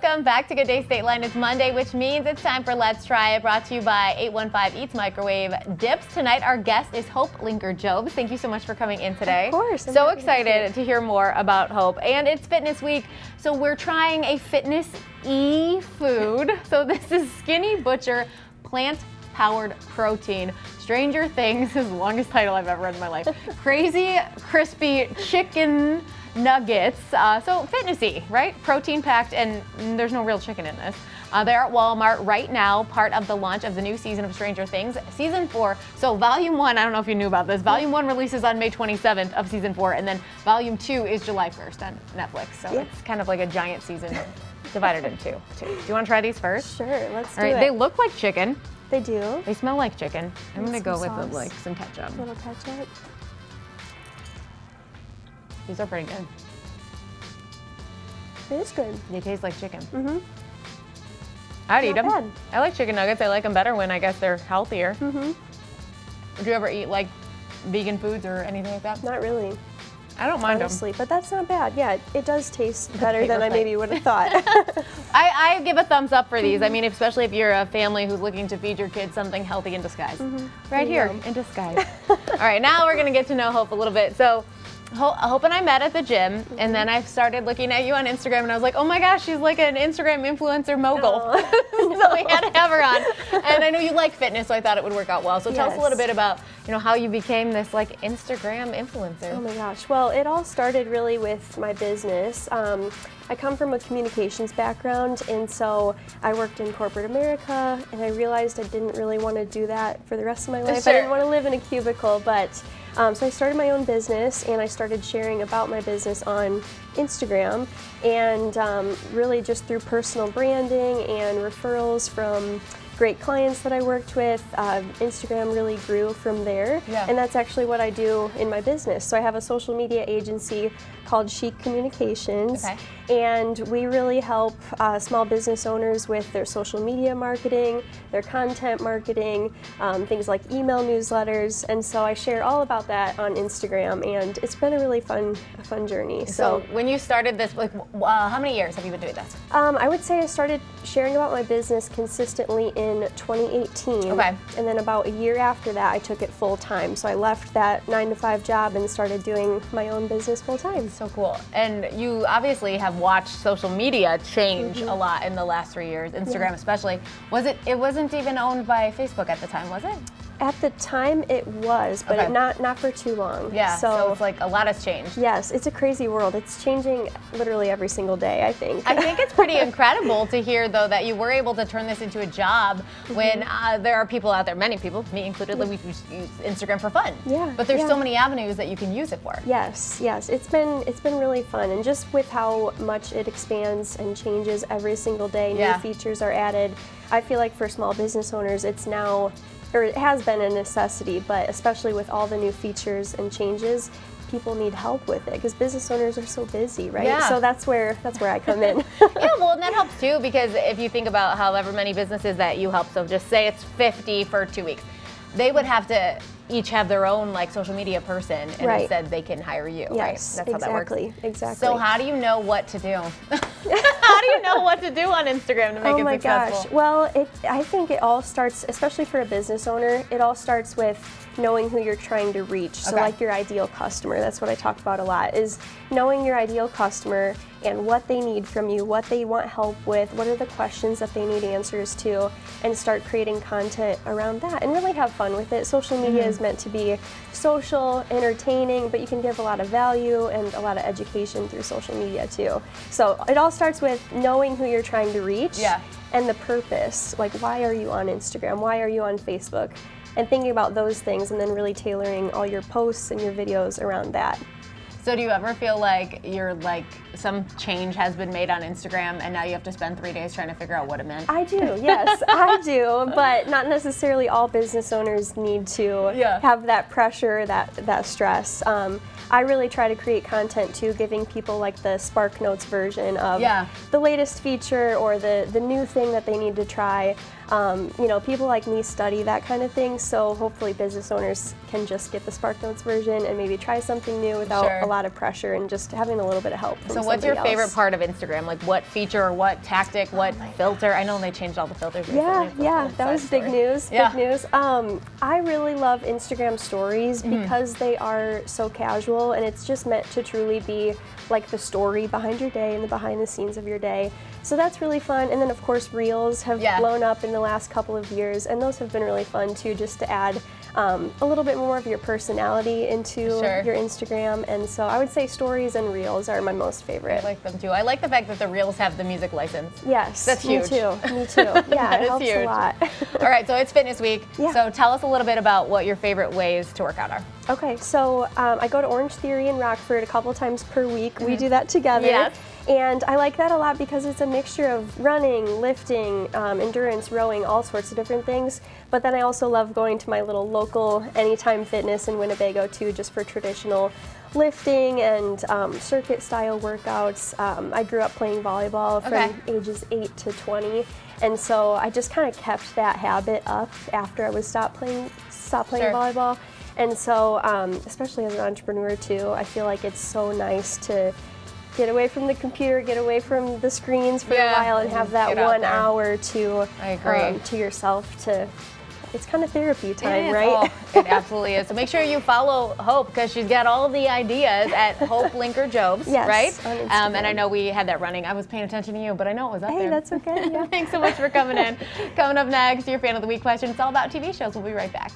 welcome back to Good Day State Line. It's Monday, which means it's time for Let's Try It, brought to you by 815 Eats Microwave Dips. Tonight, our guest is Hope Linker-Jobes. Thank you so much for coming in today. Of course. So excited to hear more about Hope. And it's Fitness Week, so we're trying a fitness-y food. So this is Skinny Butcher plant-powered protein. Stranger Things is the longest title I've ever read in my life. Crazy, crispy chicken nuggets, so fitnessy, right? Protein packed, and there's no real chicken in this. They're at Walmart right now, part of the launch of the new season of Stranger Things, season 4. So volume 1, I don't know if you knew about this, volume 1 releases on May 27th of season 4, and then volume 2 is July 1st on Netflix. So it's kind of like a giant season divided in two. Do you want to try these first? Sure, let's do All right, it. they look like chicken. They do. They smell like chicken. I'm gonna go with sauce. some ketchup. A little ketchup. These are pretty good. It is good. They taste like chicken. Mm-hmm. I'd eat Not them. bad. I like chicken nuggets. I like them better when I guess they're healthier. Mm-hmm. Would you ever eat like vegan foods or anything like that? Not really, I don't mind honestly, but that's not bad. Yeah, it does taste The better than paper I plate. maybe would have thought. them. I give a thumbs up for these. I mean, especially if you're a family who's looking to feed your kids something healthy in disguise. Right here, Yum. in disguise. All right, now we're gonna get to know Hope a little bit. So Hope and I met at the gym, and then I started looking at you on Instagram, and I was like, oh my gosh, she's like an Instagram influencer mogul. So we had to have her on. And I know you like fitness, so I thought it would work out well. So tell us a Yes. little bit about, how you became this like Instagram influencer. Oh my gosh. Well, it all started really with my business. I come from a communications background, and so I worked in corporate America, and I realized I didn't really want to do that for the rest of my life. Sure. I didn't want to live in a cubicle, but so I started my own business, and I started sharing about my business on Instagram, and really just through personal branding and referrals from great clients that I worked with. Instagram really grew from there, Yeah. and that's actually what I do in my business. So I have a social media agency called Chic Communications, Okay. and we really help small business owners with their social media marketing, their content marketing, things like email newsletters, and so I share all about that on Instagram, and it's been a really fun journey. So when you started this, like, how many years have you been doing this? I would say I started sharing about my business consistently in 2018. Okay. And then about a year after that, I took it full time. So I left that 9-to-5 job and started doing my own business full time. So cool. And you obviously have watched social media change a lot in the last 3 years, Instagram especially. It wasn't even owned by Facebook at the time, was it? At the time, it was, but Okay. not for too long. Yeah, so it's like a lot has changed. Yes, it's a crazy world. It's changing literally every single day, I think. I think it's pretty incredible to hear, though, that you were able to turn this into a job when there are people out there, many people, me included, that we use Instagram for fun. Yeah, But there's yeah. so many avenues that you can use it for. Yes, it's been really fun, and just with how much it expands and changes every single day, Yeah. new features are added. I feel like for small business owners, it's now, or it has been a necessity, but especially with all the new features and changes, people need help with it because business owners are so busy, right? Yeah. So that's where I come in. Yeah, well, and that helps too, because if you think about however many businesses that you help, so just say it's 50 for 2 weeks, they would have to each have their own like social media person, and Right. instead they can hire you, right? Yes, That's how that works. exactly. So how do you know what to do? How do you know what to do on Instagram to make Oh it my successful? gosh. Well, I think it all starts, especially for a business owner, it all starts with knowing who you're trying to reach. So Okay. like your ideal customer, that's what I talk about a lot, is knowing your ideal customer and what they need from you, what they want help with, what are the questions that they need answers to, and start creating content around that and really have fun with it. Social media is meant to be social, entertaining, but you can give a lot of value and a lot of education through social media too. So it all starts with knowing who you're trying to reach. Yeah. And the purpose, like why are you on Instagram? Why are you on Facebook? And thinking about those things and then really tailoring all your posts and your videos around that. So do you ever feel like you're like some change has been made on Instagram and now you have to spend 3 days trying to figure out what it meant? I do, yes, I do, but not necessarily all business owners need to Yeah. have that pressure, that stress. I really try to create content too, giving people like the Spark Notes version of Yeah. the latest feature or the new thing that they need to try. People like me study that kind of thing, so hopefully business owners can just get the SparkNotes version and maybe try something new without Sure. a lot of pressure and just having a little bit of help from So what's your somebody favorite else. part of Instagram? Like what feature, what tactic, what filter? I know they changed all the filters recently. Yeah, It's a yeah, whole that side was big story. news. Yeah. Big news. I really love Instagram stories because they are so casual and it's just meant to truly be like the story behind your day and the behind the scenes of your day. So that's really fun. And then of course Reels have Yeah. blown up in the last couple of years, and those have been really fun too, just to add a little bit more of your personality into Sure. your Instagram. And so I would say stories and Reels are my most I favorite. like them too. I like the fact that the Reels have the music license. Yes, That's huge. Me too. Me too. Yeah, That it is helps huge. a lot. All right, so it's fitness week. Yeah. So tell us a little bit about what your favorite ways to work out are. Okay, so I go to Orange Theory in Rockford a couple times per week. We do that together. Yes. And I like that a lot because it's a mixture of running, lifting, endurance, rowing, all sorts of different things. But then I also love going to my little local Anytime Fitness in Winnebago too, just for traditional lifting and circuit style workouts. I grew up playing volleyball from Okay. ages 8 to 20. And so I just kind of kept that habit up after I was stopped playing Sure. volleyball. And so, especially as an entrepreneur too, I feel like it's so nice to get away from the computer, get away from the screens for Yeah, a while, and have that get out 1 there. hour to I agree. to yourself. It's kind of therapy It time, is. right? Oh, it absolutely is. So make sure you follow Hope because she's got all the ideas at Hope Linker Jobs, Yes, right? on And I Instagram. know we had that running. I was paying attention to you, but I know it was up Hey, there. that's okay. Yeah. Thanks so much for coming in. Coming up next, your fan of the week question. It's all about TV shows. We'll be right back.